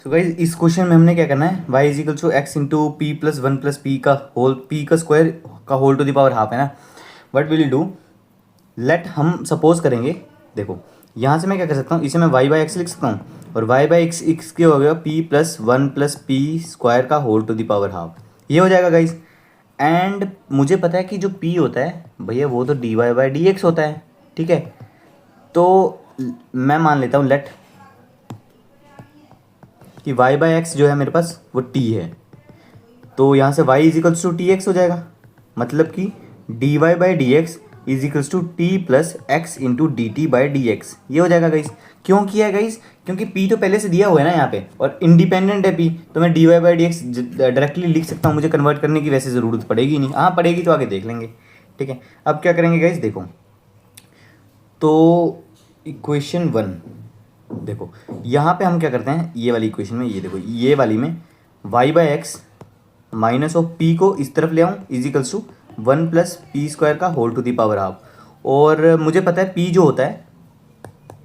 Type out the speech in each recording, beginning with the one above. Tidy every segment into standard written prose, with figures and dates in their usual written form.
तो गाइस इस क्वेश्चन में हमने क्या करना है, y is equal to x into p plus one plus p का होल, पी का स्क्वायर का whole to the power half है ना। वट विल डू, लेट हम सपोज करेंगे, देखो यहाँ से मैं क्या कर सकता हूँ, इसे मैं y बाई एक्स लिख सकता हूँ और y बाई एक्स एक्स के हो गया p प्लस पी स्क्वायर का whole to the power half, ये हो जाएगा गाइस। एंड मुझे पता है कि जो p होता है भैया वो तो dy बाई डी एक्स होता है, ठीक है। तो मैं मान लेता हूँ लेट कि y बाई एक्स जो है मेरे पास वो t है, तो यहाँ से y is equals to t x हो जाएगा, मतलब कि d y by d x is equals to t plus x into d t by d x, ये हो जाएगा गाइस। क्यों किया है गाइस, क्योंकि p तो पहले से दिया हुआ है ना यहाँ पे और इंडिपेंडेंट है p, तो मैं d y by d x directly लिख सकता हूँ, मुझे कन्वर्ट करने की वैसे ज़रूरत पड़ेगी नहीं, हाँ पड़ेगी तो आगे देख लेंगे, ठीक है। अब क्या करेंगे गाइस, देखो तो इक्वेशन वन, देखो यहाँ पे हम क्या करते हैं, ये वाली इक्वेशन में, ये देखो ये वाली में y by x minus of p को इस तरफ ले आऊँ equals to one plus p square का whole to the power half, और मुझे पता है p जो होता है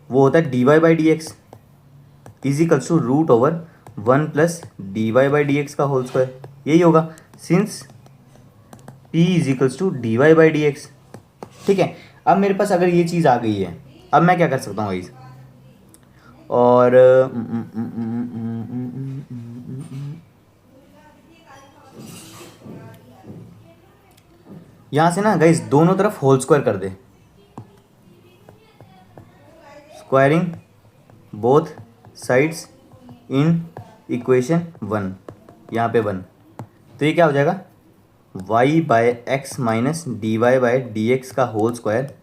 वो होता है d y by d x is equals to root over one plus d y by d x का होल स्क्वायर, यही होगा since p is equals to d y by d x, ठीक है। अब मेरे पास अगर ये चीज़ आ गई है, अब मैं क्या कर सकता हूँ इस, और यहाँ से ना गाइस दोनों तरफ होल स्क्वायर कर दे, squaring both sides in equation one, यहाँ पे वन, तो ये क्या हो जाएगा y by x minus d y by d x का whole square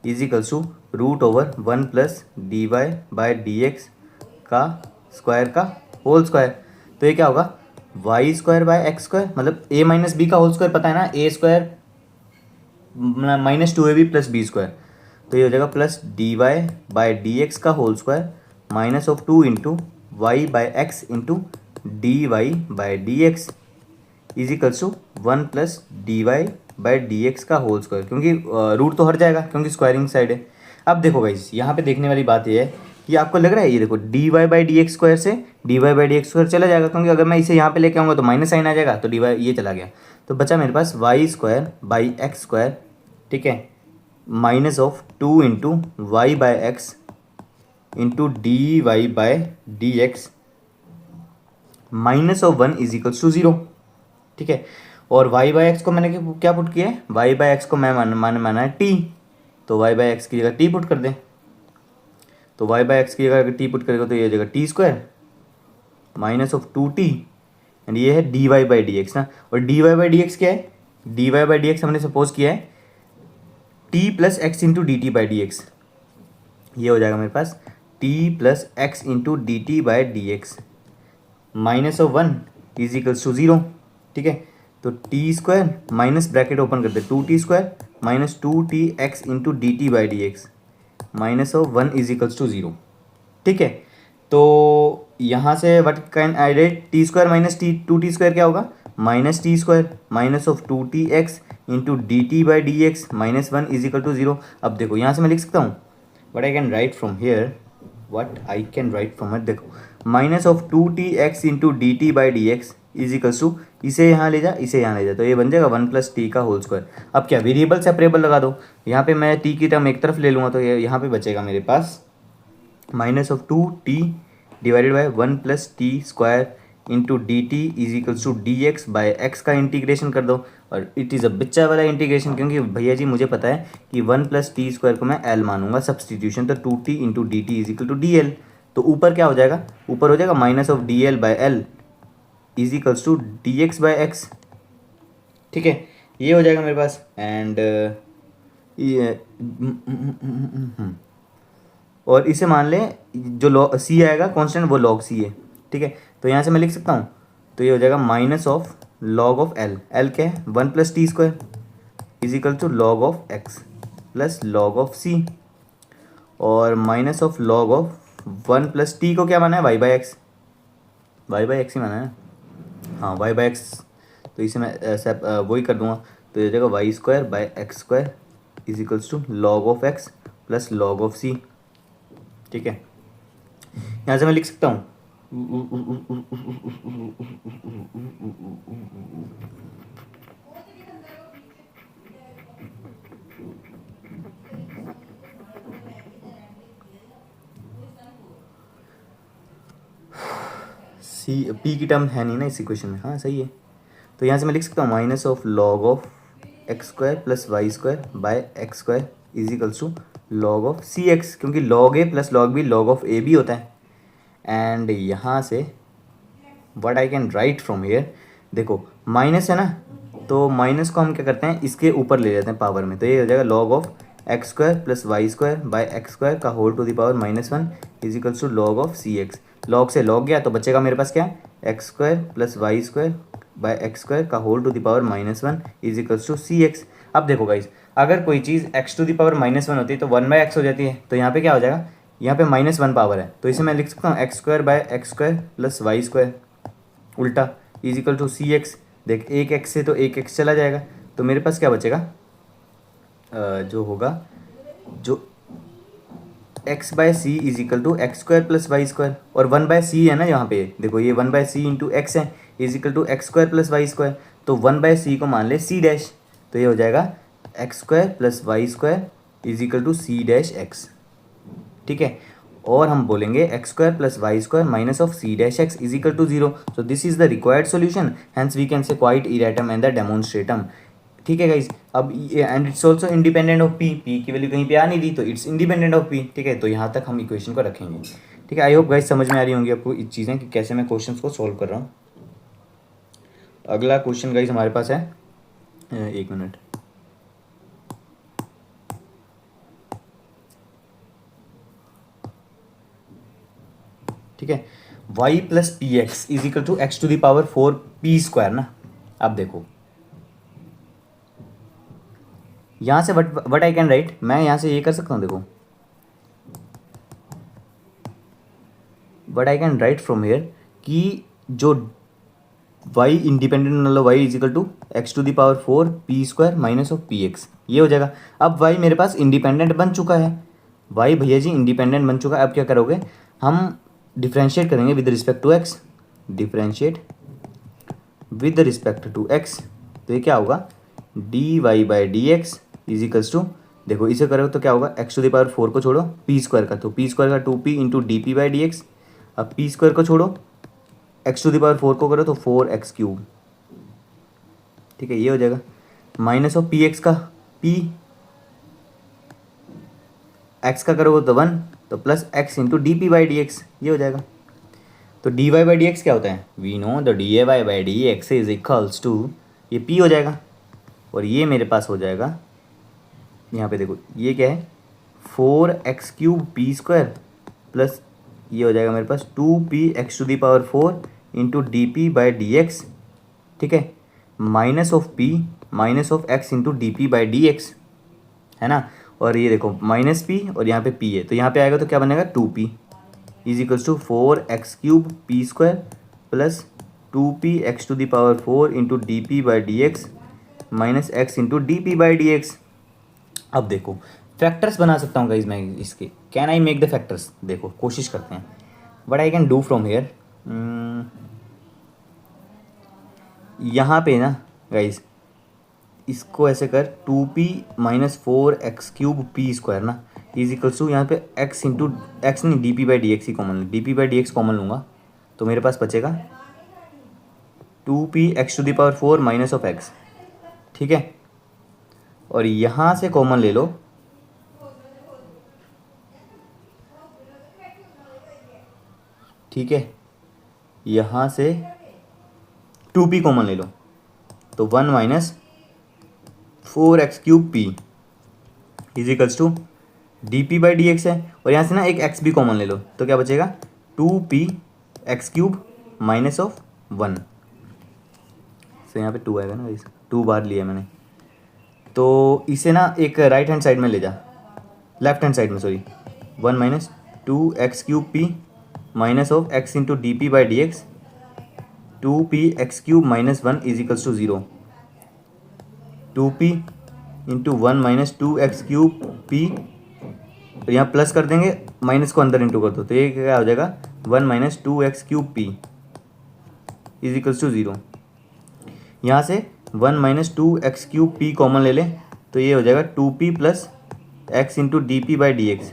is equals to root over one plus d y by d x का स्क्वायर का होल स्क्वायर, तो ये क्या होगा y square by x square, मतलब a minus b का whole square पता है ना, a square minus to a b plus b square, तो ये हो जाएगा plus d y by d x का whole square minus of two into y by x into d y by d x is equals to one plus d y by d x का whole square, क्योंकि root तो हट जाएगा क्योंकि squaring side है। अब देखो गाइस यहाँ पे देखने वाली बात ये है कि आपको लग रहा है, ये देखो d y by d x square से d y by d x square चला जाएगा, क्योंकि अगर मैं इसे यहाँ पे लेके आऊँगा तो माइनस साइन आ जाएगा, तो डी वाई ये चला गया, तो बचा मेरे पास y square by x square, ठीक है, minus of two into y by x into d y by d x minus of one is equals to zero, ठीक है। और y बाई एक्स को मैंने क्या पुट किया है, y बाई एक्स को मैं माना है t, तो y बाई एक्स की जगह t पुट कर दें, तो y बाई एक्स की जगह अगर t पुट करेगा तो ये हो जाएगा t square minus of two t, and ये है d y by d x ना, और d y by d x क्या है, d y by d x हमने सपोज किया है t plus x into d t by d x, ये हो जाएगा मेरे पास t plus x into d t by d x minus of one is equals to zero, ठीक है। तो T square minus bracket open कर दे two t square minus two t x into d t by d x minus of one is equals to zero, ठीक है। तो यहाँ से what can I write, t square minus t two t square क्या होगा, minus t square minus of two t x into d t by d x minus one is equal to zero. अब देखो यहाँ से मैं लिख सकता हूँ what I can write from here, what I can write from here, देखो minus of two t x into d t by d x is equals to, इसे यहाँ ले जा इसे यहाँ ले जा, तो ये बन जाएगा वन प्लस टी का होल स्क्वायर। अब क्या वेरिएबल सेपरेबल लगा दो, यहाँ पे मैं टी की टर्म एक तरफ ले लूँगा, तो ये यहाँ पे बचेगा मेरे पास minus of two t divided by one plus t square into d t is equals to d x by x का इंटीग्रेशन कर दो, और इट इज़ अ बच्चा वाला इंटीग्रेशन, क्योंकि भैया जी मुझे पता है कि वन प्लस टी स्क्वायर को मैं एल मानूंगा सब्सटीट्यूशन, तो two t into d t is equal to d l, तो ऊपर क्या हो जाएगा, ऊपर हो जाएगा minus of d l by l is equals to d x by x, ठीक है, ये हो जाएगा मेरे पास। एंड ये और इसे मान लें जो लॉग सी आएगा कांस्टेंट वो लॉग सी है, ठीक है, तो यहाँ से मैं लिख सकता हूँ, तो ये हो जाएगा minus of log of l, l क्या है one plus t square is equal to log of x plus log of c, और minus of log of one plus t को क्या माना है y by x, y by x ही माना है, हाँ वाई बाई एक्स, तो इसे मैं ऐसा वही कर दूंगा, तो ये हो जाएगा y square by x square is equals to log of x plus log of c, ठीक है। यहाँ से मैं लिख सकता हूँ सी पी की टर्म है नहीं ना इस इक्वेशन में, हाँ सही है। तो यहाँ से मैं लिख सकता हूँ minus of log of x square plus y square by x square is equals to log of c x, क्योंकि log a plus log b log of a भी होता है। एंड यहाँ से what I can write from here, देखो minus है ना, तो माइनस को हम क्या करते हैं इसके ऊपर ले लेते हैं पावर में, तो ये हो जाएगा log of x square plus y square by x square का whole to the power -1 is equals to log of c x. Log से लॉग गया तो बचेगा मेरे पास क्या, x square plus y square by x square का whole to the power -1 is equals to c x. अब देखो गाइज, अगर कोई चीज़ एक्स टू द पावर -1 होती है तो 1/x हो जाती है, तो यहाँ पे क्या हो जाएगा, यहाँ पे -1 पावर है, तो इसे मैं लिख सकता हूँ x square by x square plus y square उल्टा is equal to c x. देख एक एक्स से तो एक एक्स चला जाएगा, तो मेरे पास क्या बचेगा, जो होगा जो x by c is equal to x square plus y square, और 1/c है ना यहाँ पे, देखो ये 1/c इंटू एक्स है is equal to x square plus y square, तो 1/c को मान ले सी डैश, तो ये हो जाएगा x square plus y square is equal to c dash x. ठीक है, और हम बोलेंगे x square plus y square minus of c dash x is equal to 0। So this is the required solution, hence we can say quite इरेटम and the demonstratum. ठीक है guys, अब and it's also independent of p, p की value कहीं पे आ नहीं रही तो it's independent of P. ठीक है, तो यहाँ तक हम इक्वेशन को रखेंगे। ठीक है, आई होप गाइज समझ में आ रही होंगी आपको ये चीज़ें कि कैसे मैं क्वेश्चंस को सॉल्व कर रहा हूँ। अगला क्वेश्चन गाइज हमारे पास है, एक मिनट, ठीक है, y plus p x is equal to x to the power 4 p square ना। अब देखो यहाँ से वट आई कैन राइट, मैं यहाँ से ये कर सकता हूँ, देखो what I can write from here कि जो y इंडिपेंडेंट मतलब y is equal to x to the power 4 p square minus of p x, ये हो जाएगा। अब y मेरे पास इंडिपेंडेंट बन चुका है, y भैया जी इंडिपेंडेंट बन चुका है। अब क्या करोगे, हम डिफ्रेंशिएट करेंगे with respect to x, differentiate with respect to x, तो ये क्या होगा dy by d x is equals to, देखो इसे करोगे तो क्या होगा, एक्स टू द पावर 4 को छोड़ो पी स्क्वायर का, तो पी स्क्वायर का 2p into d p by d x. अब पी स्क्वायर को छोड़ो एक्स टू द पावर 4 को करो तो 4x क्यूब। ठीक है, ये हो जाएगा माइनस ऑफ पी एक्स का p, x का करोगे तो 1, तो plus x into d p by d x, ये हो जाएगा। तो d y by d x क्या होता है, we know the d a y by d x is equals to, ये p हो जाएगा, और ये मेरे पास हो जाएगा यहाँ पे देखो ये क्या है 4x cube p square plus ये हो जाएगा मेरे पास 2p x to the power 4 into d p by d x. ठीक है, minus of p minus of x into d p by d x है ना, और ये देखो माइनस p और यहाँ पे p है, तो यहाँ पे आएगा तो क्या बनेगा 2p is equals to 4x cube p square plus 2p x to the power 4 into d p by d x minus x into d p by d x. अब देखो फैक्टर्स बना सकता हूँ गाइज मैं इसके, can I make the factors, देखो कोशिश करते हैं what I can do from here. यहाँ पे ना गाइज इसको ऐसे कर 2p minus 4x cube p square ना इज इक्वल्स टू, यहाँ पे x इंटू एक्स नहीं d p by d x ही common, d p by d x common लूँगा तो मेरे पास बचेगा 2p x to the power 4 minus of x। ठीक है, और यहाँ से कॉमन ले लो, ठीक है, यहाँ से 2p कॉमन ले लो तो 1 minus 4x cube p is equals to d p by d x है, और यहाँ से ना एक x भी कॉमन ले लो तो क्या बचेगा 2p x cube minus of 1, तो यहाँ पे 2 आएगा ना, 2 बार लिया मैंने, तो इसे ना एक राइट हैंड साइड में ले जा, लेफ्ट हैंड साइड में sorry, 1 minus 2x cube p minus of x into d p by d x 2p x cube minus 1 is equals to 0, 2p into 1 minus 2x cube p, और यहाँ plus कर देंगे minus को अंदर into कर दो तो ये क्या हो जाएगा 1 minus 2x cube p is equals to 0। यहाँ से 1 minus 2x cube P common ले लें तो ये हो जाएगा 2p plus x into d p by d x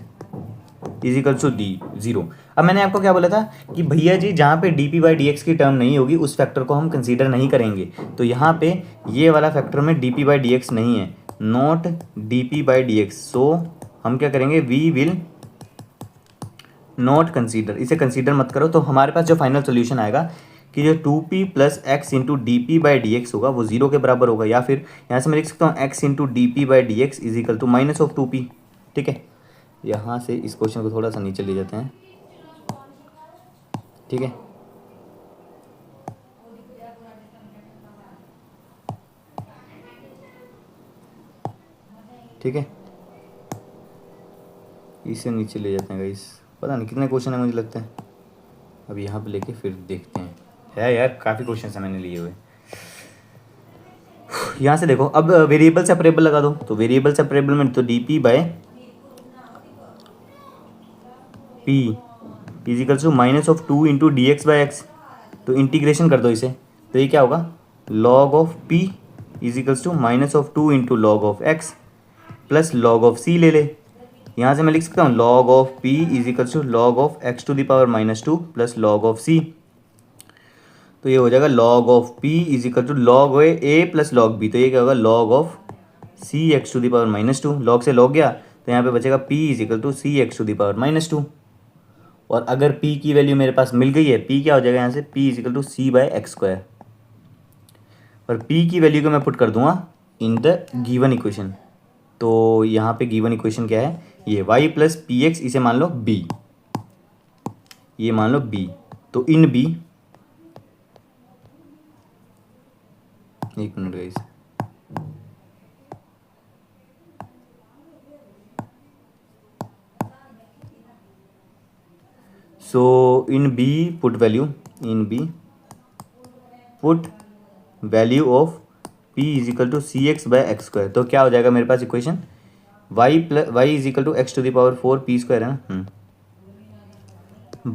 is equals to d 0। अब मैंने आपको क्या बोला था कि भैया जी जहाँ पे D p by d x की टर्म नहीं होगी उस फैक्टर को हम कंसीडर नहीं करेंगे। तो यहाँ पे ये वाला फैक्टर में d p by d x नहीं है, not d p by d x. So हम क्या करेंगे, वी विल नॉट कंसीडर, इसे कंसीडर मत करो। तो हमारे पास जो फाइनल सोल्यूशन आएगा कि जो 2p plus x into d p by d x होगा वो 0 के बराबर होगा, या फिर यहाँ से मैं लिख सकता हूँ x into d p by d x is equal to minus of 2p। ठीक है, यहाँ से इस क्वेश्चन को थोड़ा सा नीचे ले जाते हैं। ठीक है, ठीक है, इसे नीचे ले जाते हैं गाइस। पता नहीं कितने क्वेश्चन है, मुझे लगता है अब यहाँ पे लेके फिर देखते हैं। है यार, काफ़ी क्वेश्चन है मैंने लिए हुए। यहाँ से देखो, अब वेरिएबल सेपरेबल लगा दो। तो वेरिएबल सेपरेबल में तो d p by p is equals to minus of 2 into d x by x. तो इंटीग्रेशन कर दो इसे, तो ये क्या होगा, log of p is equals to minus of 2 into log of x plus log of c ले ले। यहाँ से मैं लिख सकता हूँ log of p is equals to log of x to the power minus 2 plus log of सी। तो ये हो जाएगा log of p is equal to log a plus log b. तो ये क्या होगा, log of c x to the power minus 2। Log से log गया तो यहाँ पे बचेगा p is equal to c x to the power minus 2। और अगर p की वैल्यू मेरे पास मिल गई है, p क्या हो जाएगा यहाँ से, p is equal to c by x square. और p की वैल्यू को मैं पुट कर दूंगा इन द गिवन इक्वेशन। तो यहाँ पे गिवन इक्वेशन क्या है, ये y प्लस पी एक्स, इसे मान लो b, ये मान लो b। तो इन b, एक minute guys, so in b put value, in b put value of p is equal to c x by x square. तो क्या हो जाएगा मेरे पास equation, y is equal to x to the power 4 p square है ना,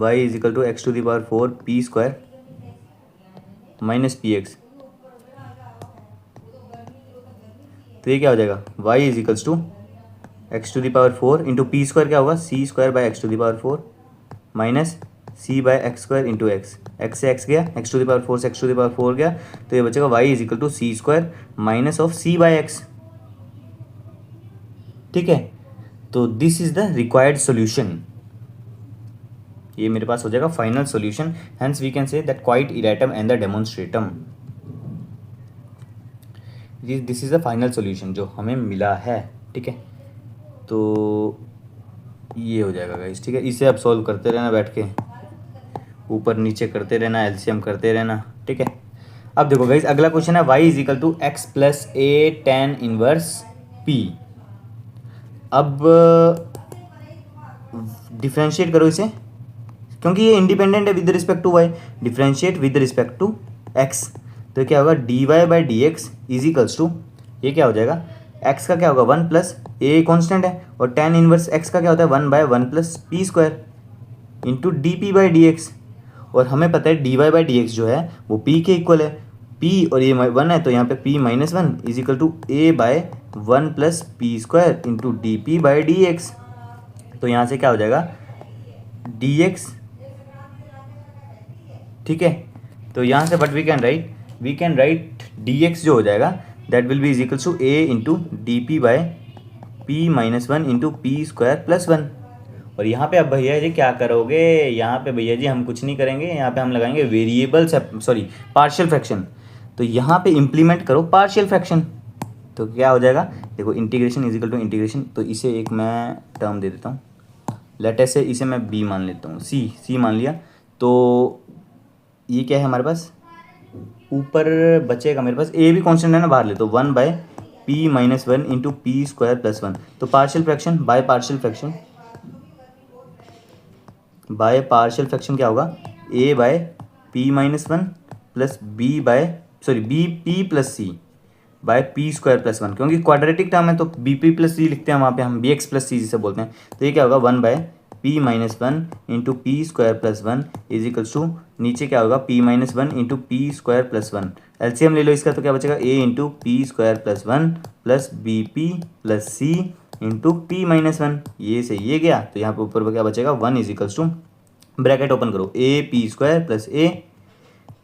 y is equal to x to the power 4 p square minus p x. तो ये क्या हो जाएगा, y is equals to x to the power 4 into p square क्या होगा, c square by x to the power 4 minus c by x square into x. X से x गया, x to the power 4 से x to the power 4 गया, तो ये बचेगा y is equal to c square minus of c by x. ठीक है, तो this is the required solution. ये मेरे पास हो जाएगा final solution. Hence we can say that quite इरेटम and the demonstratum, this is the final solution जो हमें मिला है। ठीक है, तो ये हो जाएगा गाइस। ठीक है, इसे आप सॉल्व करते रहना, बैठ के ऊपर नीचे करते रहना, एलसीएम करते रहना। ठीक है, अब देखो गाइस, अगला क्वेश्चन है y is equal to x plus a tan inverse p। अब डिफ्रेंशिएट करो इसे, क्योंकि ये इंडिपेंडेंट है with respect to y, differentiate with respect to x। तो क्या होगा, d y by d x is equals to, ये क्या हो जाएगा, x का क्या होगा 1 प्लस ए कॉन्स्टेंट है, और टेन इनवर्स x का क्या होता है 1 by 1 plus p square into d p by d x. और हमें पता है d y by d x जो है वो p के इक्वल है, p और ये 1 है, तो यहाँ पे p minus 1 is equal to a by 1 plus p square into d p by d x. तो यहाँ से क्या हो जाएगा, डी एक्स। ठीक है, तो यहाँ से but we can write d x जो हो जाएगा that will be is equal to a into d p by p minus 1 into p square plus 1। और यहाँ पे अब भैया जी क्या करोगे, यहाँ पे भैया जी हम कुछ नहीं करेंगे, यहाँ पे हम लगाएंगे वेरिएबल पार्शियल फ्रैक्शन। तो यहाँ पे इम्प्लीमेंट करो पार्शियल फ्रैक्शन, तो क्या हो जाएगा, देखो integration is equal to integration. तो इसे एक मैं टर्म दे देता हूँ, लेट से इसे मैं b मान लेता हूँ, c मान लिया। तो ये क्या है हमारे पास, ऊपर बचेगा मेरे पास a भी कॉन्स्टेंट है ना, बाहर ले तो 1 by p minus 1 into p square plus 1। तो partial fraction by partial fraction क्या होगा, a by p minus 1 plus b p plus c by p square plus 1, क्योंकि क्वाड्रेटिक टर्म है तो बी पी प्लस सी लिखते हैं वहाँ पे हम, बी एक्स प्लस सी जिसे बोलते हैं। तो ये क्या होगा 1 by p minus one into p square plus one is equals to, नीचे क्या होगा, p minus one into p square plus one, LCM ले लो इसका, तो क्या बचेगा, a into p square plus one plus b p plus c into p minus one, ये से ये गया, तो यहाँ पे ऊपर क्या बचेगा, one is equals to, bracket open करो, a p square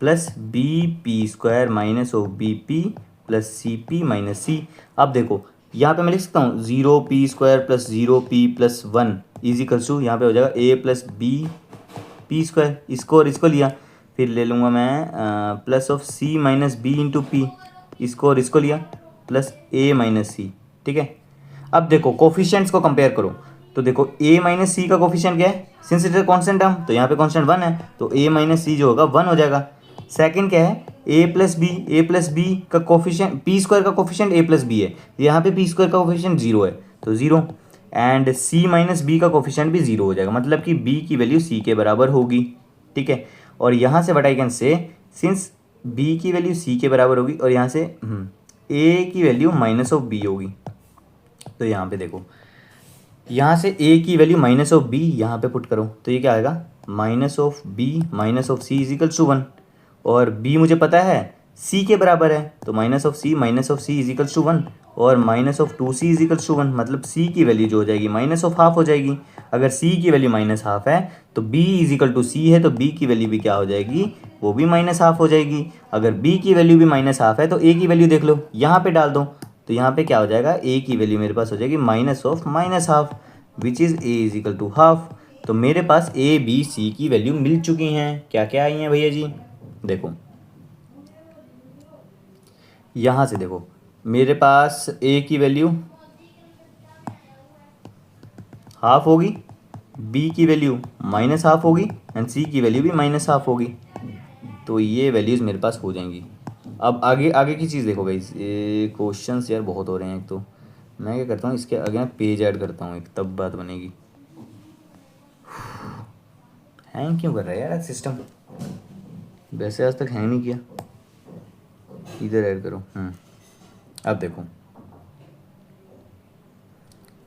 plus b p square minus of b p plus c p minus c. अब देखो यहाँ पे मैं लिख सकता हूँ 0p² plus 0p plus one is equals to, यहाँ पे हो जाएगा a plus b p square, इसको और इसको लिया, फिर ले लूँगा मैं plus of c minus b into p, इसको और इसको लिया, प्लस a माइनस सी। ठीक है, अब देखो कोफिशिएंट्स को कंपेयर करो, तो देखो a माइनस सी का कोफिशिएंट क्या है, since it is constant term, तो यहाँ पे कॉन्स्टेंट वन है, तो a माइनस सी जो होगा वन हो जाएगा। सेकंड क्या है, a प्लस बी का कोफिशिएंट, पी स्क्वायर का कोफिशिएंट a प्लस बी है, यहाँ पे पी स्क्वायर का कोफिशिएंट जीरो है, तो zero, and c minus b का कोफिशिएंट भी जीरो हो जाएगा, मतलब कि b की वैल्यू c के बराबर होगी। ठीक है, और यहाँ से व्हाट आई कैन से, सिंस b की वैल्यू c के बराबर होगी और यहाँ से a की वैल्यू माइनस ऑफ b होगी, तो यहाँ पे देखो, यहाँ से a की वैल्यू माइनस ऑफ b यहाँ पे पुट करो, तो ये क्या आएगा, minus of b minus of c is equals to one, और b मुझे पता है c के बराबर है, तो minus of c is equals to one, और minus of 2c is equals to one, मतलब c की वैल्यू जो हो जाएगी माइनस ऑफ हाफ हो जाएगी। अगर c की वैल्यू माइनस हाफ है तो b is equal to c है, तो b की वैल्यू भी क्या हो जाएगी, वो भी माइनस हाफ हो जाएगी। अगर b की वैल्यू भी माइनस हाफ है तो a की वैल्यू देख लो, यहाँ पे डाल दो, तो यहाँ पे क्या हो जाएगा, a की वैल्यू मेरे पास हो जाएगी minus of minus half, which is a is equal to half. तो मेरे पास a b c की वैल्यू मिल चुकी हैं। क्या क्या आई हैं भैया जी, देखो यहाँ से देखो, मेरे पास a की वैल्यू हाफ होगी, b की वैल्यू माइनस हाफ होगी एंड c की वैल्यू भी माइनस हाफ होगी, तो ये वैल्यूज़ मेरे पास हो जाएंगी। अब आगे आगे की चीज़ देखो गाइस, ये क्वेश्चंस यार बहुत हो रहे हैं, एक तो मैं क्या करता हूँ, इसके आगे ना पेज ऐड करता हूँ एक, तब बात बनेगी। हैंग क्यों कर रहा है यार सिस्टम, वैसे आज तक हैंग नहीं किया, इधर ऐड करो। अब देखो,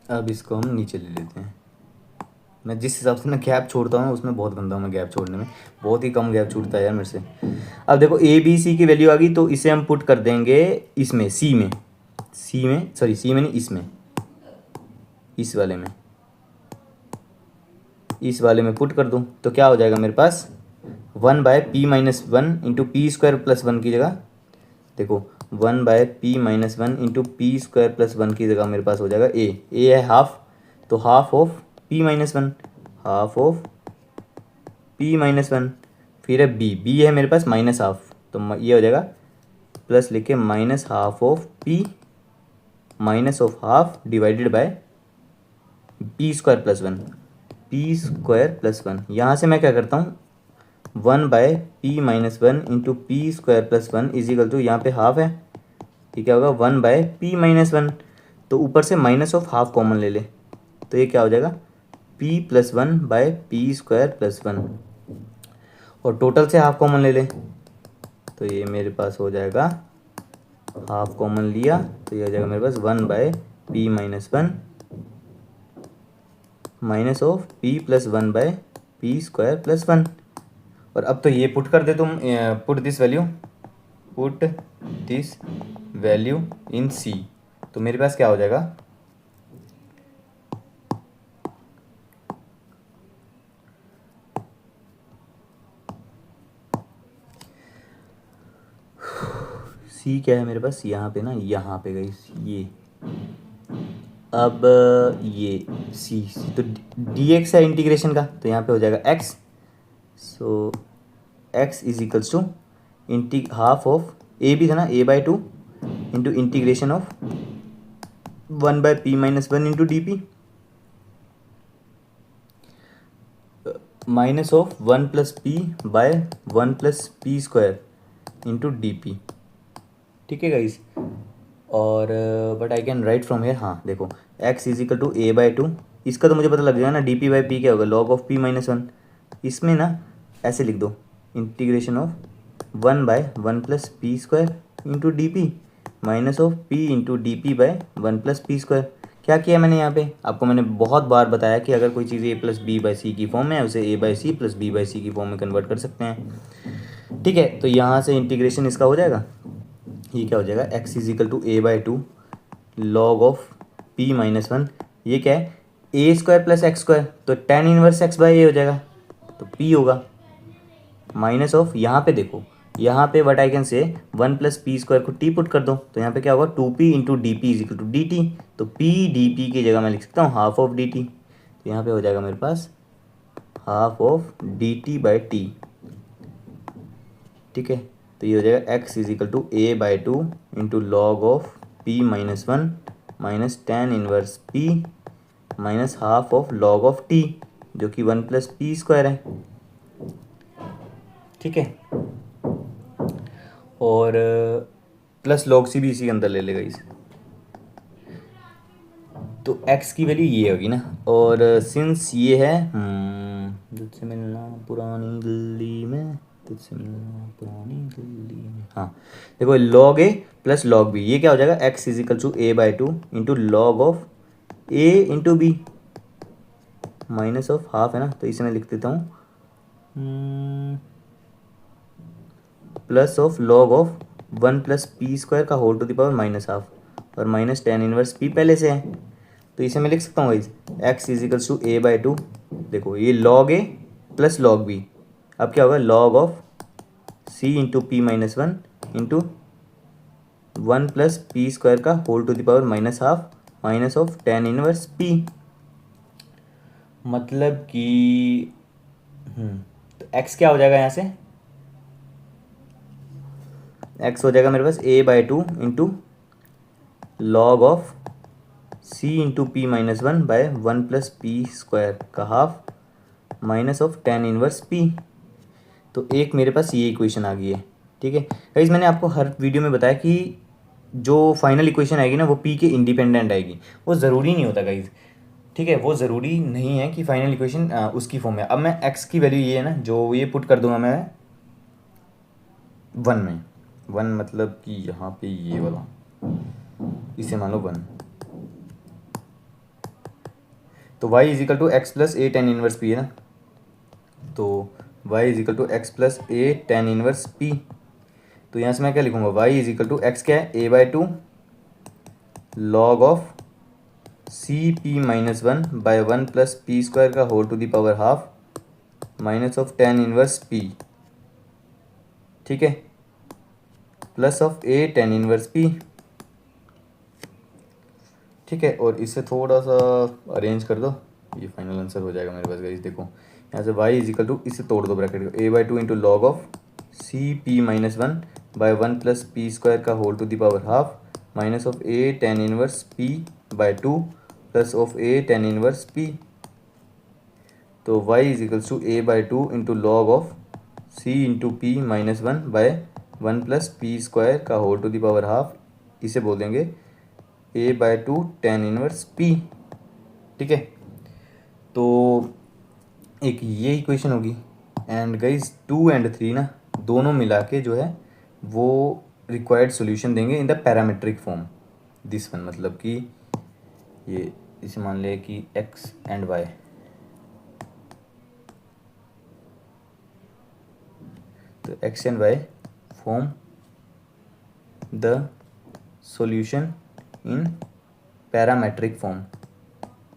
अब इसको हम नीचे ले लेते हैं। मैं जिस हिसाब से ना गैप छोड़ता हूँ उसमें बहुत गंदा हूँ मैं, गैप छोड़ने में बहुत ही कम गैप छूटता है यार मेरे से। अब देखो ए बी सी की वैल्यू आ गई, तो इसे हम पुट कर देंगे इसमें, सी में नहीं, इसमें, इस वाले में पुट कर दूँ, तो क्या हो जाएगा मेरे पास, one by p minus one into p square plus one की जगह, देखो one by p minus one into p square plus one की जगह मेरे पास हो जाएगा ए है हाफ, तो half of p minus one, half of p minus one, फिर है बी है मेरे पास माइनस हाफ, तो ये हो जाएगा प्लस लिखे minus half of p minus of half divided by p square plus one. यहाँ से मैं क्या करता हूँ, one by p minus one into p square plus one is equal to, यहाँ पे हाफ है, ये क्या होगा, one by p minus one, तो ऊपर से माइनस ऑफ हाफ कॉमन ले ले, तो ये क्या हो जाएगा, p plus one by p square plus one, और टोटल से हाफ कॉमन ले ले, तो ये मेरे पास हो जाएगा, हाफ कॉमन लिया तो ये हो जाएगा मेरे पास one by p minus one minus of p plus one by p square plus one. और अब तो ये पुट कर दे तुम, put this value in c, तो मेरे पास क्या हो जाएगा, सी क्या है मेरे पास, यहाँ पे ना, यहाँ पे गई ये, अब ये सी तो डी एक्स है इंटीग्रेशन का, तो यहाँ पे हो जाएगा x, so x is equals to half of a भी था ना, a by two into integration of one by p minus one into d p minus of one plus p by one plus p square into d p. ठीक है guys, और but I can write from here, हाँ देखो x is equal to a by two, इसका तो मुझे पता लग गया ना, डी पी बाई पी क्या होगा, log of p minus one, इसमें ना ऐसे लिख दो, integration of one bye one plus p square into d p minus of P into d p by one plus p square, क्या किया मैंने यहाँ पे, आपको मैंने बहुत बार बताया कि अगर कोई चीज़ a plus b by c की फॉर्म है उसे a by c plus b by c की फॉर्म में कन्वर्ट कर सकते हैं। ठीक है, तो यहाँ से इंटीग्रेशन इसका हो जाएगा, ये क्या हो जाएगा, x is equal to a by two log of p minus one, ये क्या है a square plus x square, तो tan inverse x by a हो जाएगा, तो p होगा माइनस ऑफ, यहाँ पे देखो यहाँ पे what I can say 1 plus p square को t पुट कर दो, तो यहाँ पे क्या होगा 2p into d p is equal to d t, तो p डी पी की जगह मैं लिख सकता हूँ हाफ ऑफ डी टी, तो यहाँ पे हो जाएगा मेरे पास half of d t by t. ठीक है, तो ये हो जाएगा x is equal to a by two into log of p minus one minus tan inverse p minus half of log of t, जो कि 1 प्लस पी स्क्वायर है। ठीक है, और प्लस लॉग सी भी इसी के अंदर ले लेगा इसे, तो x की वैल्यू ये होगी ना, और सिंस ये है तुझसे मिलना पुरानी दिल्ली में, तुझसे मिलना पुरानी दिल्ली में, हाँ देखो log a plus log b, ये क्या हो जाएगा x is equal to a by two into log of a into b minus of half है ना, तो इसे मैं लिख देता हूँ plus of log of 1 plus p square का whole to the power minus half, और माइनस टेन इनवर्स पी पहले से है, तो इसे मैं लिख सकता हूँ x is equals to a by two, देखो ये log a plus log b, अब क्या होगा log of c into p minus one into 1 plus p square का whole to the power minus half minus of tan inverse p, मतलब कि तो x क्या हो जाएगा यहाँ से, x हो जाएगा मेरे पास a by two into log of c into p minus one by 1 plus p square का half minus of tan inverse p, तो एक मेरे पास ये इक्वेशन आ गई है। ठीक है गाइस, मैंने आपको हर वीडियो में बताया कि जो फाइनल इक्वेशन आएगी ना वो p के इंडिपेंडेंट आएगी, वो ज़रूरी नहीं होता गाइस। ठीक है, वो ज़रूरी नहीं है कि फाइनल इक्वेशन उसकी फॉर्म में, अब मैं x की वैल्यू ये है ना जो ये पुट कर दूंगा मैं 1 में, 1 मतलब कि यहाँ पे ये वाला, इसे मान लो 1, तो y is equal to x plus a tan inverse p है ना, तो y is equal to x plus a tan inverse p, तो यहाँ से मैं क्या लिखूँगा y is equal to x क्या है a by two log of c p minus one by 1 plus p square का whole to the power half minus of tan inverse p, ठीक है, plus of a tan inverse p. ठीक है, और इसे थोड़ा सा अरेंज कर दो, ये फाइनल आंसर हो जाएगा मेरे पास गाइस। देखो यहाँ से y इज इक्वल टू, इसे तोड़ दो ब्रैकेट को, a by two into log of c p minus one by 1 plus p square का whole to the power half minus of a tan inverse p by two plus of a tan inverse p, तो y is equals to a by two into log of c into p minus one by 1 plus p square का whole to the power half, इसे बोल देंगे a by to tan inverse p। ठीक है, तो एक ये इक्वेशन होगी, एंड गाइज 2 एंड 3 ना दोनों मिला के जो है वो रिक्वायर्ड सॉल्यूशन देंगे in the parametric form, this one, मतलब कि ये इसे मान ले कि x एंड y, तो x and y form the solution in parametric form,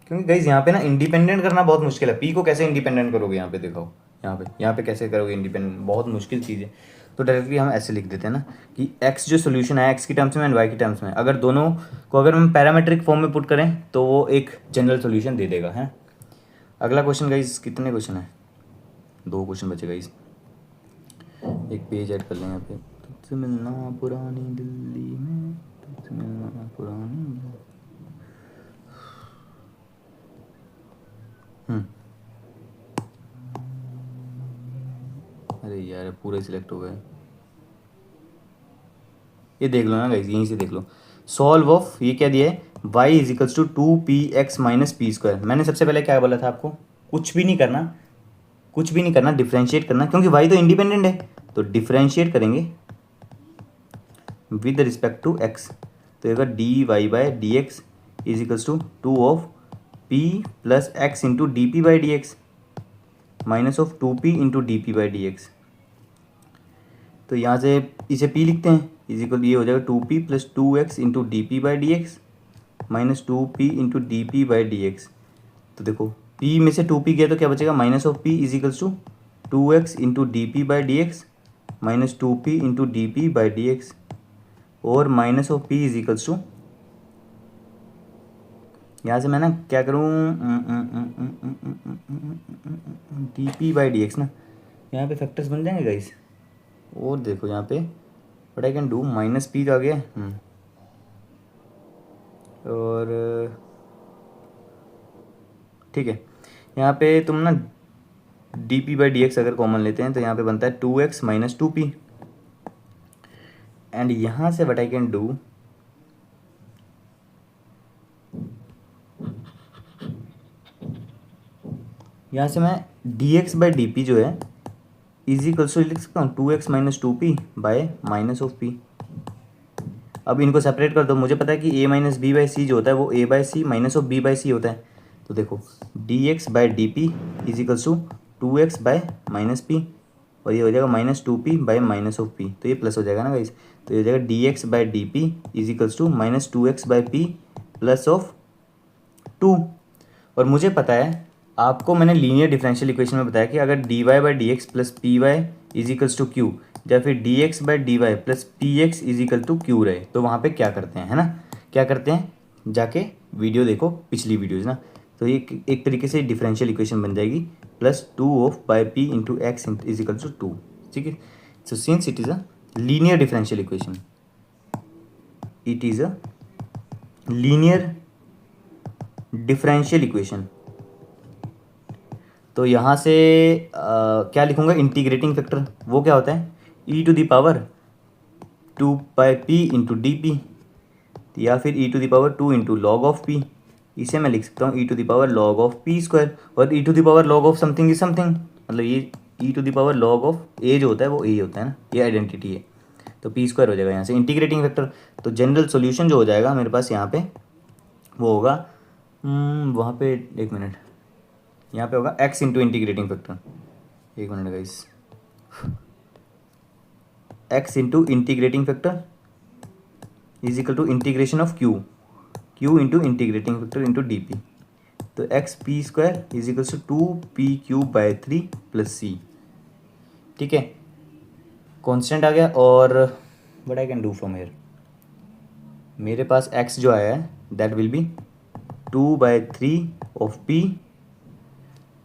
क्योंकि गाइज यहाँ पे ना इंडिपेंडेंट करना बहुत मुश्किल है, p को कैसे इंडिपेंडेंट करोगे, यहाँ पे देखो यहाँ पे कैसे करोगे इंडिपेंडेंट, बहुत मुश्किल चीज़ है। तो डायरेक्टली हम ऐसे लिख देते हैं ना कि x जो सोल्यूशन है x की टर्म्स में एंड y की टर्म्स में, अगर दोनों को अगर हम पैरामेट्रिक फॉर्म में पुट करें तो वो एक जनरल सोल्यूशन दे देगा है। अगला क्वेश्चन गाइज, कितने क्वेश्चन है, 2 क्वेश्चन बचे गाइज, एक पेज ऐड कर लें यहाँ पे, तुझसे मिलना पुरानी दिल्ली में, तुझसे मिलना पुरानी, अरे यार पूरे सिलेक्ट हो गए, ये देख लो ना गाइस, यहीं से देख लो, सॉल्व ऑफ ये क्या दिया है y is equals to 2px minus p square. मैंने सबसे पहले क्या बोला था आपको, कुछ भी नहीं करना, डिफ्रेंशिएट करना, क्योंकि y तो इंडिपेंडेंट है, तो डिफ्रेंशिएट करेंगे विद रिस्पेक्ट टू x, तो ये d y by d x is equals to 2 of p plus x into d p by d x minus of 2p into d p by d x. तो यहाँ से इसे p लिखते हैं, is equal ये हो जाएगा 2p plus 2x into d p by d x minus 2p into d p by d x. तो देखो p में से 2p गया तो क्या बचेगा, minus of p is equals to 2x into d p by d x minus 2p into d p by d x और minus of p is equals to, यहाँ से मैं ना क्या करूँ, d p by d x ना, यहाँ पे फैक्टर्स बन जाएंगे गाइस। और देखो यहाँ पे what I can do, minus P तो आ गया और ठीक है, यहाँ पे तुम ना D p by d x अगर कॉमन लेते हैं तो यहाँ पे बनता है 2x माइनस 2p एंड यहाँ से व्हाट आई कैन डू, यहाँ से मैं dx बाई डी पी जो है इज इक्वल्स टू लिख सकता हूँ 2x minus 2p by minus of p। अब इनको सेपरेट कर दो, मुझे पता है कि a minus b by c जो होता है वो a by c minus of b by c होता है। तो देखो dx by d p is equals to 2x by minus p और ये हो जाएगा minus 2p by minus of p, तो ये प्लस हो जाएगा ना गाइस। तो ये हो जाएगा dx by d p is equals to minus 2x by p plus of 2। और मुझे पता है, आपको मैंने लीनियर डिफरेंशियल इक्वेशन में बताया कि अगर dy by d x plus p y is equals to q या फिर dx by d y plus p x is equal to q रहे तो वहाँ पे क्या करते हैं, है ना, क्या करते हैं, जाके वीडियो देखो पिछली वीडियोज़ ना। तो ये एक तरीके से डिफरेंशियल इक्वेशन बन जाएगी plus 2 of by p into x is equal to 2, ठीक है। So since it is a linear differential equation, it is a linear differential equation, तो यहाँ से क्या लिखूँगा, इंटीग्रेटिंग फैक्टर वो क्या होता है, e to the power 2 by p into d p या फिर e to the power 2 into log of p। इसे मैं लिख सकता हूँ e to the power log of p square, और e to the power log of something is something, मतलब ये e to the power log of a जो होता है वो a होता है ना, ये आइडेंटिटी है। तो p स्क्वायर हो जाएगा यहाँ से इंटीग्रेटिंग फैक्टर। तो जनरल सोल्यूशन जो हो जाएगा मेरे पास यहाँ पे वो होगा वहाँ पे, एक मिनट, यहाँ पे होगा x इंटू इंटीग्रेटिंग फैक्टर, एक minute guys, x into integrating factor is equal to integration of q into integrating factor into d p. तो x p square is equal to 2p³ by 3 plus c, ठीक है, constant आ गया। और what I can do from here, मेरे पास x जो आया है that will be 2/3 of p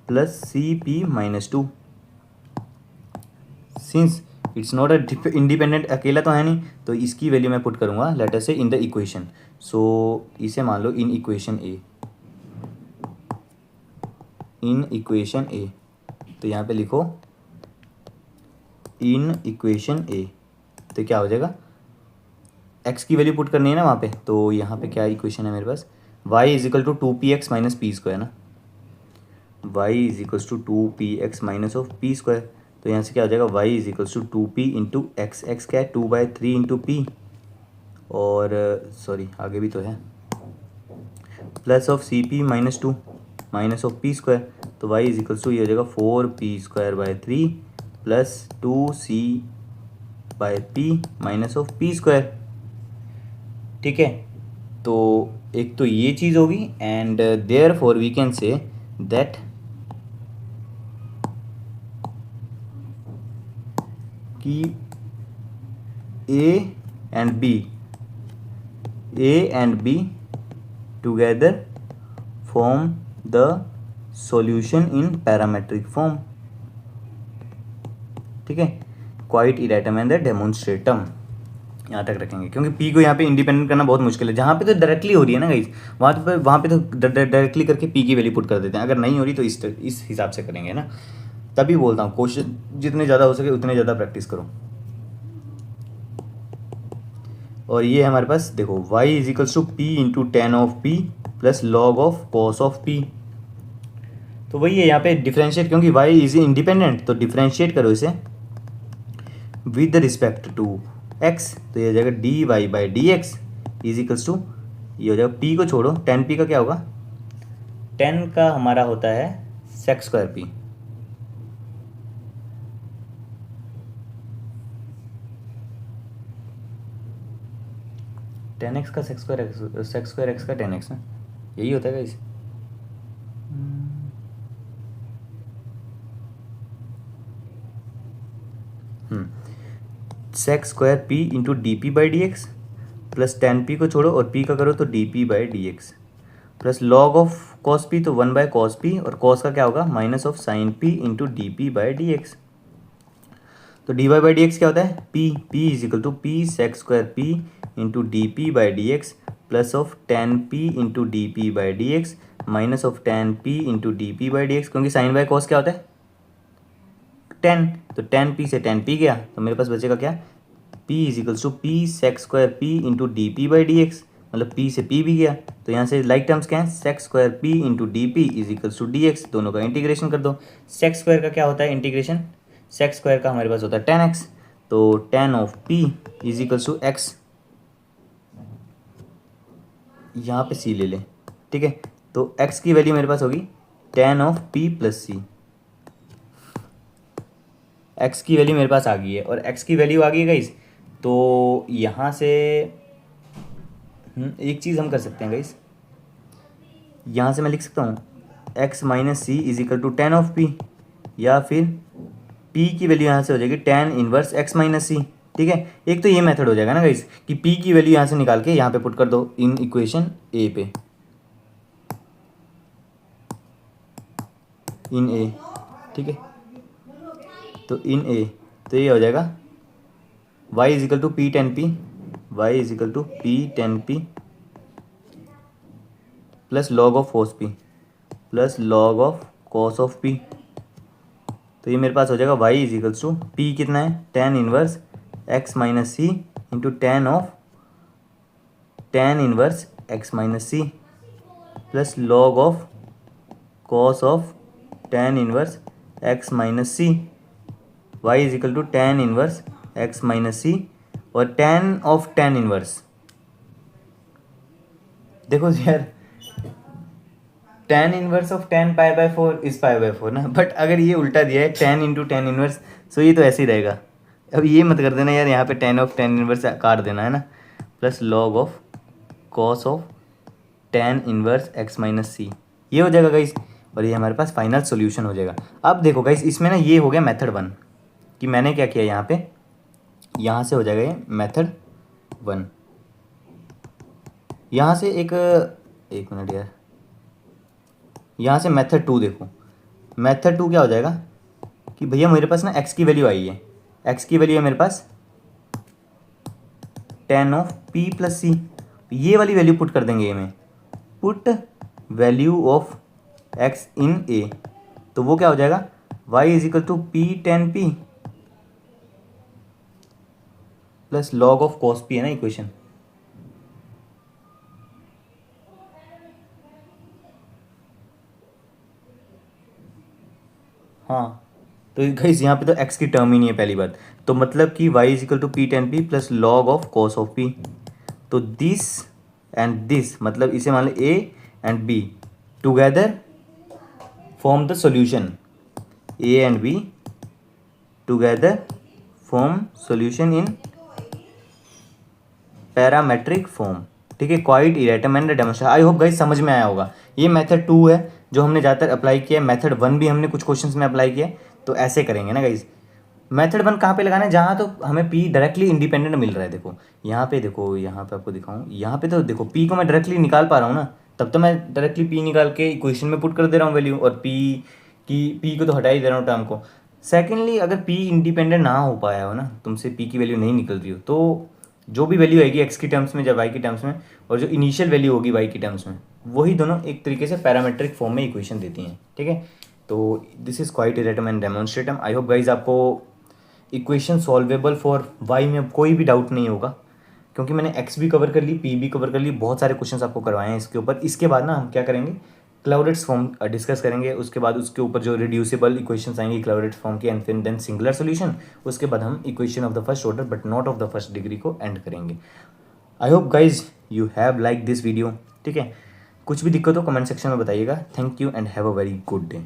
plus cp minus 2। Since it's not a independent, अकेला तो है नहीं, तो इसकी वैल्यू मैं पुट करूँगा लेटर से इन द इक्वेशन। सो इसे मान लो in equation A, in equation ए, तो यहाँ पे लिखो इन इक्वेशन ए, तो क्या हो जाएगा, x की वैल्यू पुट करनी है ना वहाँ पे। तो यहाँ पे क्या इक्वेशन है मेरे पास, y is equal to 2px minus p square ना, y is equals to 2px minus of p square. तो यहाँ से क्या हो जाएगा, y is equals to 2p into x, x क्या है 2/3 इंटू पी, और सॉरी आगे भी तो है, plus of cp minus 2 minus of p square. तो y इज इक्वल्स टू ये हो जाएगा 4p² by 3 plus 2c/p minus of p square, ठीक है। तो एक तो ये चीज़ होगी and therefore we can say that कि A and B together form the solution in parametric form, ठीक है, क्वाइट इरेटम एंड द डेमोन्स्ट्रेटम, यहाँ तक रखेंगे क्योंकि P को यहाँ पे इंडिपेंडेंट करना बहुत मुश्किल है। जहाँ पे तो डायरेक्टली हो रही है ना गाइस, वहाँ पे तो डायरेक्टली करके P की वैल्यू पुट कर देते हैं, अगर नहीं हो रही तो इस हिसाब से करेंगे ना। तभी बोलता हूँ क्वेश्चन जितने ज़्यादा हो सके उतने ज़्यादा प्रैक्टिस करो। और ये हमारे पास देखो y is equals to p into tan of p plus log of cos of p. तो वही है यहाँ पे डिफरेंशिएट, क्योंकि y इज इंडिपेंडेंट तो डिफरेंशिएट करो इसे विद रिस्पेक्ट टू x, तो ये हो जाएगा dy by d x is equals to, ये हो जाएगा, पी को छोड़ो, 10p का क्या होगा, 10 का हमारा होता है sec square p. Tan x का सेक स्क्वायर एक्स का 10x ना, यही होता है guys. Sec square p into d p by d x plus 10p को छोड़ो और p का करो तो d by d x plus log of cos p तो 1 बाय कॉस पी, और कॉस का क्या होगा minus of sine p into d p by d x. तो d y by d x क्या होता है, p is equal to p sec square p into d p by d x plus of 10p into d p by d x minus of 10p into d p by d x, क्योंकि sign by cos क्या होता है 10, तो 10p से 10p गया तो मेरे पास बचेगा क्या, p is equals to p sec square p into d p by d x, मतलब p से p भी गया, तो यहाँ से लाइक टर्म्स क्या है, sec square p into d p is equals to d x, दोनों का इंटीग्रेशन कर दो। सेक स्क्वायर का क्या होता है इंटीग्रेशन, सेक स्क्वायर का हमारे पास होता है 10x, तो 10 of p is equals to x, यहाँ पे c ले लें, ठीक है, तो x की वैल्यू मेरे पास होगी 10 of p plus c, x की वैल्यू मेरे पास आ गई है, और x की वैल्यू आ गई है गाइस, तो यहाँ से एक चीज़ हम कर सकते हैं गाइस, यहाँ से मैं लिख सकता हूँ x minus c is equal to 10 of p, या फिर p की वैल्यू यहाँ से हो जाएगी 10 इनवर्स x माइनस सी, ठीक है। एक तो ये मेथड हो जाएगा ना गाइस कि p की वैल्यू यहाँ से निकाल के यहाँ पे पुट कर दो इन इक्वेशन a पे, इन a, ठीक है, तो इन a, तो ये हो जाएगा y is equal to p 10p, y is equal to p 10p plus log of cos p plus log of cos of p, तो ये मेरे पास हो जाएगा y is equals to p कितना है 10 inverse x minus c into 10 of 10 inverse x minus c plus log of cos of 10 inverse x minus c, y is equal to 10 inverse x minus सी और 10 of 10 inverse, देखो यार 10 inverse of 10 pi by 4 is pi by 4 ना, but अगर ये उल्टा दिया है 10 into 10 inverse, सो ये तो ऐसे ही रहेगा। अब ये मत कर देना यार, यहाँ पे 10 ऑफ 10 इनवर्स काट देना है ना, plus log of cos of 10 inverse x minus c, ये हो जाएगा गाइस, और ये हमारे पास फाइनल सॉल्यूशन हो जाएगा। अब देखो गाइस इसमें ना ये हो गया मेथड 1 कि मैंने क्या किया यहाँ पे, यहाँ से हो जाएगा ये मेथड 1, यहाँ से एक मिनट यार, यहाँ से मेथड 2 देखो, मेथड 2 क्या हो जाएगा कि भैया मेरे पास ना x की वैल्यू आई है, x की वैल्यू है मेरे पास 10 ऑफ p प्लस सी, ये वाली वैल्यू पुट कर देंगे ए में, put value of x in a, तो वो क्या हो जाएगा y is equal to p 10p plus log of cos p है ना इक्वेशन, हाँ, तो गाइस यहाँ पे तो x की टर्म ही नहीं है पहली बात, तो मतलब कि y is equal to p 10p plus log of cos of p, तो दिस एंड दिस मतलब इसे मान लो a and b together form the solution, a and b together form solution in parametric form, ठीक है, क्वाइट इरेटम एंड डेमोस्ट्रेशन। आई होप गाइस समझ में आया होगा। ये मेथड 2 है जो हमने ज़्यादातर अप्लाई किया है, मेथड 1 भी हमने कुछ क्वेश्चंस में अप्लाई किया है, तो ऐसे करेंगे ना गाइस। मेथड 1 कहाँ पे लगाना है, जहाँ तो हमें पी डायरेक्टली इंडिपेंडेंट मिल रहा है, देखो यहाँ पे, देखो यहाँ पे आपको दिखाऊँ, यहाँ पे तो देखो पी को मैं डायरेक्टली निकाल पा रहा हूँ ना, तब तो मैं डायरेक्टली पी निकाल के इक्वेशन में पुट कर दे रहा हूँ वैल्यू, और पी को तो हटा ही दे रहा हूँ टर्म को। सेकेंडली अगर पी इंडिपेंडेंट ना हो पाया हो ना, तुमसे पी की वैल्यू नहीं निकल रही हो, तो जो भी वैल्यू आएगी एक्स की टर्म्स में या वाई की टर्म्स में, और जो इनिशियल वैल्यू होगी वाई की टर्म्स में, वही दोनों एक तरीके से पैरामेट्रिक फॉर्म में इक्वेशन देती हैं, ठीक है। तो दिस इज़ क्वाइट इरेटम एंड डेमोन्स्ट्रेटम। आई होप गाइज आपको इक्वेशन सॉल्वेबल फॉर वाई में अब कोई भी डाउट नहीं होगा, क्योंकि मैंने एक्स भी कवर कर ली, पी भी कवर कर ली, बहुत सारे क्वेश्चन आपको करवाए हैं इसके ऊपर। इसके बाद ना हम क्या करेंगे, क्लाउडेड्स फॉर्म डिस्कस करेंगे, उसके बाद उसके ऊपर जो रिड्यूसिबल इक्वेशंस आएंगी क्लाउडेड फॉर्म की, एंड देन सिंगुलर सॉल्यूशन, उसके बाद हम equation of the first order but not of the first degree को एंड करेंगे। आई hope guys you have like this video. ठीक है, कुछ भी दिक्कत हो कमेंट सेक्शन में बताइएगा। Thank you and have a very good day.